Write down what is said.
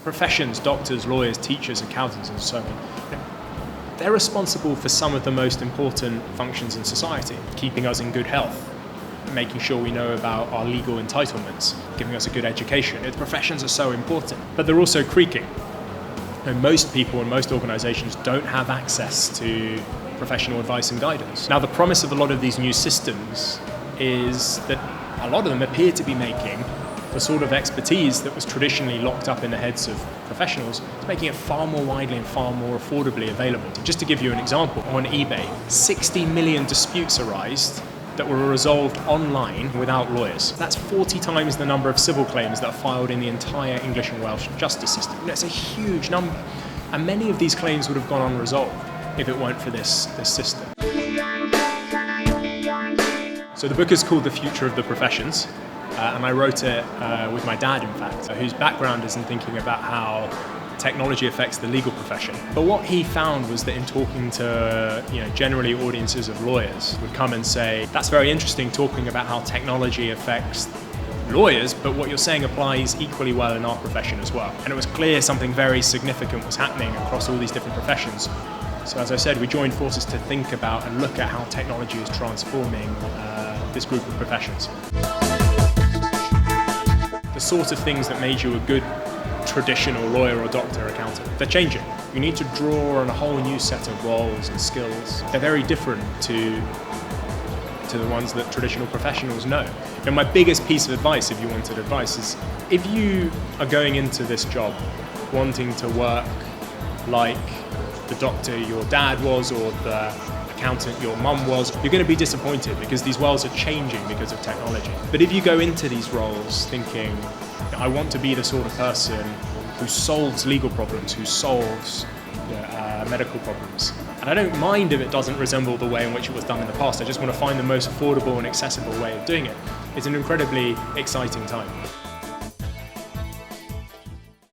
professions, doctors, lawyers, teachers, accountants, and so on, they're responsible for some of the most important functions in society, keeping us in good health, making sure we know about our legal entitlements, giving us a good education. The professions are so important, but they're also creaking. And most people and most organizations don't have access to professional advice and guidance. Now, the promise of a lot of these new systems is that a lot of them appear to be making the sort of expertise that was traditionally locked up in the heads of professionals, is making it far more widely and far more affordably available. Just to give you an example, on eBay, 60 million disputes arise that were resolved online without lawyers. That's 40 times the number of civil claims that are filed in the entire English and Welsh justice system. It's a huge number. And many of these claims would have gone unresolved if it weren't for this system. So the book is called The Future of the Professions. And I wrote it with my dad, in fact, whose background is in thinking about how technology affects the legal profession. But what he found was that in talking to generally audiences of lawyers would come and say, that's very interesting talking about how technology affects lawyers, but what you're saying applies equally well in our profession as well. And it was clear something very significant was happening across all these different professions. So as I said, we joined forces to think about and look at how technology is transforming this group of professions. The sort of things that made you a good traditional lawyer or doctor or accountant, they're changing. You need to draw on a whole new set of roles and skills. They're very different to the ones that traditional professionals know. And my biggest piece of advice, if you wanted advice, is if you are going into this job wanting to work like the doctor your dad was or the accountant your mum was, you're going to be disappointed because these worlds are changing because of technology. But if you go into these roles thinking, I want to be the sort of person who solves legal problems, who solves medical problems, and I don't mind if it doesn't resemble the way in which it was done in the past, I just want to find the most affordable and accessible way of doing it, it's an incredibly exciting time.